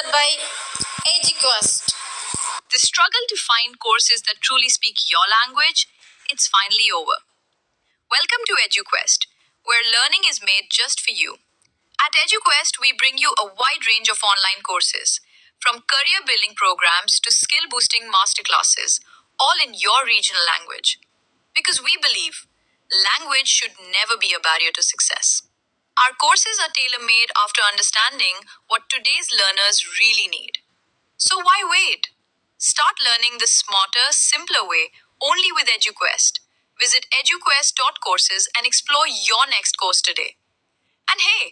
sponsored by EduQuest. The struggle to find courses that truly speak your language, it's finally over. Welcome to EduQuest, where learning is made just for you. At EduQuest, we bring you a wide range of online courses, from career building programs to skill boosting masterclasses, all in your regional language. Because we believe language should never be a barrier to success. Our courses are tailor made after understanding what today's learners really need. So why wait? Start learning the smarter, simpler way only with EduQuest. Visit eduquest.courses and explore your next course today. And hey,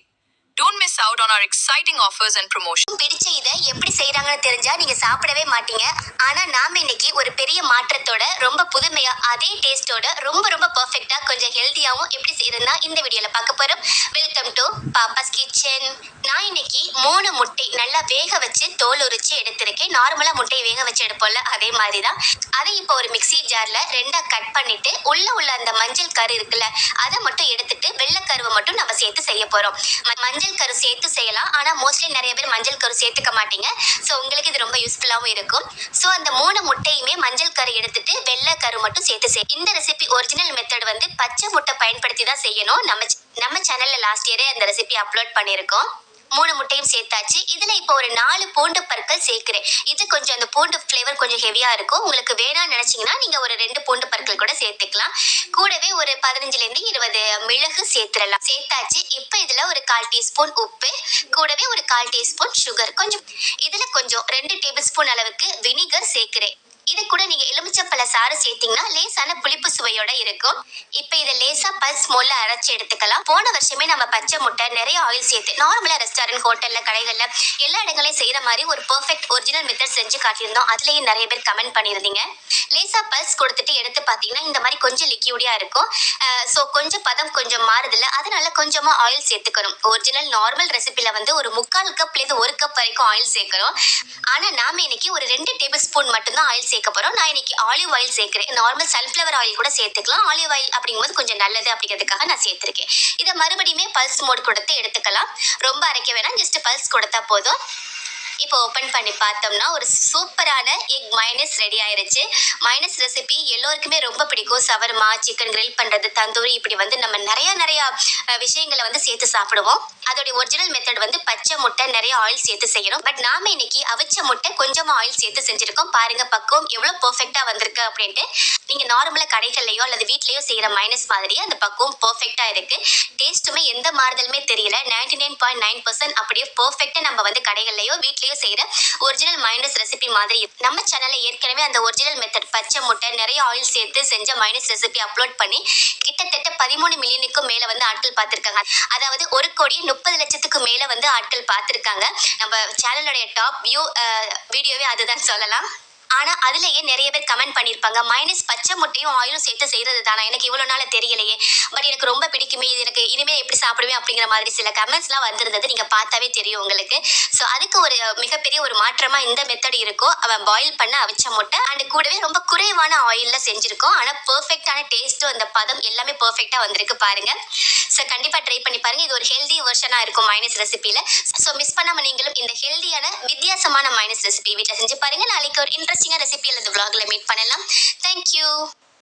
don't miss out on our exciting offers and promotions. பிடிச்ச இதை எப்படி செய்யறாங்கன்னு தெரிஞ்சா நீங்க சாப்பிடவே மாட்டீங்க. ஆனா நாம இன்னைக்கு ஒரு பெரிய மாற்றத்தோட ரொம்ப புதுமையா அதே டேஸ்டோட ரொம்ப ரொம்ப பெர்ஃபெக்ட்டா கொஞ்சம் ஹெல்தியாவும் எப்படி செய்யறதுன்னா இந்த வீடியோல பார்க்க போறோம். Welcome to Pappa's kitchen. நான் இன்னைக்கு 3 முட்டை நல்லா வேக வச்சு தோல் உரிச்சு எடுத்திருக்கேன். நார்மலா முட்டையை வேக வச்சு எடுப்போம்ல அதே மாதிரி தான். அதை இப்போ ஒரு மிக்ஸி ஜார்ல ரெண்டா கட் பண்ணிட்டு உள்ள அந்த மஞ்சள் கரு இருக்குல்ல அதை மட்டும் எடுத்துட்டு வெள்ளை கருவை மட்டும் நம்ம சேர்த்து செய்ய போறோம். மஞ்சள் கரு சேர்த்து செய்யலாம். ஆனா மோஸ்ட்லி நிறைய பேர் மஞ்சள் கரு சேர்த்துக்க மாட்டீங்க. ஸோ உங்களுக்கு இது ரொம்ப யூஸ்ஃபுல்லாகவும் இருக்கும். ஸோ அந்த 3 முட்டையுமே மஞ்சள் கரு எடுத்துட்டு வெள்ளை கரு மட்டும் சேர்த்து இந்த ரெசிபி ஒரிஜினல் மெத்தட் வந்து பச்சை முட்டை பயன்படுத்தி தான் செய்யணும். நம்ம சேனல்ல லாஸ்ட் இயரே அந்த ரெசிபி அப்லோட் பண்ணியிருக்கோம். 3 முட்டையும் சேர்த்தாச்சு. இதுல இப்போ ஒரு 4 பூண்டு பற்கள் சேர்க்கிறேன். இது கொஞ்சம் அந்த பூண்டு ஃப்ளேவர் கொஞ்சம் ஹெவியா இருக்கும். உங்களுக்கு வேணாம்னு நினைச்சீங்கன்னா நீங்க ஒரு 2 பூண்டு பற்கள் கூட சேர்த்துக்கலாம். கூடவே ஒரு 15 to 20 மிளகு சேர்த்துடலாம். சேர்த்தாச்சு. இப்போ இதுல ஒரு 1/4 டீஸ்பூன் உப்பு, கூடவே ஒரு 1/4 டீஸ்பூன் சுகர், இதுல கொஞ்சம் 2 டேபிள் ஸ்பூன் அளவுக்கு வினிகர் சேர்க்கிறேன். இது கூட நீங்க எலுமிச்சம்பழ சாறு சேர்த்தீங்கன்னா லேசான புளிப்பு சுவையோட இருக்கும். இப்ப இதை லேசா பல்ஸ் மோல்ல அரைச்சு எடுத்துக்கலாம். போன வருஷமே நம்ம பச்சை முட்டை நிறைய ஆயில் சேர்த்து நார்மலா ரெஸ்டாரண்ட், ஹோட்டல்ல, கடைகள்ல எல்லா இடங்களையும் செய்யற மாதிரி ஒரு பெர்ஃபெக்ட் ஒரிஜினல் மெத்தட் செஞ்சு காட்டியிருந்தோம். அதுலயே நிறைய பேர் கமெண்ட் பண்ணியிருந்தீங்க. லேசா பல்ஸ் கொடுத்துட்டு எடுத்து பாத்தீங்கன்னா இந்த மாதிரி கொஞ்சம் லிக்யூடியா இருக்கும். ஸோ கொஞ்சம் பதம் கொஞ்சம் மாறுதில்ல. அதனால கொஞ்சமா ஆயில் சேர்த்துக்கணும். ஒரிஜினல் நார்மல் ரெசிபில வந்து ஒரு 3/4 கப்ல இருந்து 1 கப் வரைக்கும் ஆயில் சேர்க்கணும். ஆனா நாம இன்னைக்கு ஒரு 2 டேபிள் ஸ்பூன் மட்டும் தான் ஆயில் சேர்க்க போறோம். நான் இன்னைக்கு ஆலிவ் ஆயில் சேர்க்கிறேன். நார்மல் சன்ஃபிளவர் ஆயில் கூட சேர்த்துக்கலாம். ஆலிவ் ஆயில் அப்படிங்கும்போது கொஞ்சம் நல்லது அப்படிங்கிறதுக்காக நான் சேர்த்திருக்கேன். இதை மறுபடியுமே பல்ஸ் மோட் கொடுத்து எடுத்துக்கலாம். ரொம்ப அரைக்க வேணாம், ஜஸ்ட் பல்ஸ் கொடுத்தா போதும். இப்போ ஓப்பன் பண்ணி பார்த்தோம்னா ஒரு சூப்பரான எக் மைனஸ் ரெடி ஆயிருச்சு. மைனஸ் ரெசிபி எல்லோருக்குமே ரொம்ப பிடிக்கும். சவர்மா, சிக்கன் கிரில் பண்றது, தந்தூரி, இப்படி வந்து நம்ம நிறைய விஷயங்களை வந்து சேர்த்து சாப்பிடுவோம். அதோட ஒரிஜினல் மெத்தட் வந்து பச்சை முட்டை நிறைய ஆயில் சேர்த்து செய்யணும். பட் நாம இன்னைக்கு அவிச்ச முட்டை கொஞ்சமா ஆயில் சேர்த்து செஞ்சிருக்கோம். பாருங்க பக்குவம் எவ்வளவு பெர்ஃபெக்டா வந்திருக்கு அப்படின்ட்டு. நீங்க நார்மலா கடைகள்லயோ அல்லது வீட்லயோ செய்யற மைனஸ் மாதிரியே அந்த பக்குவம் பெர்ஃபெக்டா இருக்கு. டேஸ்ட்டுமே எந்த மாறுதலுமே தெரியல. 99.9% அப்படியே பெர்ஃபெக்டா நம்ம வந்து கடைகள்லயோ வீட்லயோ செய்யற ஒரிஜினல் மைனஸ் ரெசிபி மாதிரி. நம்ம சேனல்ல ஏற்கனவே அந்த ஒரிஜினல் மெத்தட் பச்சை முட்டை நிறைய ஆயில் சேர்த்து செஞ்ச மைனஸ் ரெசிபி அப்லோட் பண்ணி கிட்டத்தட்ட 13 மில்லியனுக்கும் மேல வந்து ஆட்கள் பார்த்திருக்காங்க. அதாவது 1,30,00,000 மேல வந்து ஆட்கள் பார்த்திருக்காங்க. நம்ம சேனலோட டாப் வியூ வீடியோவே அதுதான் சொல்லலாம். ஆனா அதுலயே நிறைய பேர் கமெண்ட் பண்ணிருப்பாங்க, மைனஸ் பச்சை முட்டையும் ஆயிலும் சேர்த்து செய்யறது தானா, எனக்கு இவ்வளவு நாள் தெரியலையே, பட் எனக்கு ரொம்ப பிடிக்குமே, இது எனக்கு இனிமே எப்படி சாப்பிடுவேன் அப்படிங்கிற மாதிரி சில கமெண்ட்ஸ் எல்லாம் வந்திருந்தது. நீங்க பார்த்தாவே தெரியும் உங்களுக்கு. ஸோ அதுக்கு ஒரு மிகப்பெரிய ஒரு மாற்றமா இந்த மெத்தட் இருக்கும். அவன் பாயில் பண்ண அவிச்ச முட்டை அண்ட் கூடவே ரொம்ப குறைவான ஆயில்ல செஞ்சிருக்கோம். ஆனா பெர்ஃபெக்டான டேஸ்ட்டும் அந்த பதம் எல்லாமே பெர்ஃபெக்டா வந்திருக்கு பாருங்க. ஸோ கண்டிப்பா ட்ரை பண்ணி பாருங்க. இது ஒரு ஹெல்தி வெர்ஷனா இருக்கும் மைனஸ் ரெசிபில. ஸோ மிஸ் பண்ணாம நீங்களும் இந்த ஹெல்தியான வித்தியாசமான மைனஸ் ரெசிபி வீட்டில் செஞ்சு பாருங்க. நாளைக்கு ஒரு இன்ட்ரெஸ்டிங்கான ரெசிபி அல்லது vlogல மீட் பண்ணலாம். தேங்க்யூ.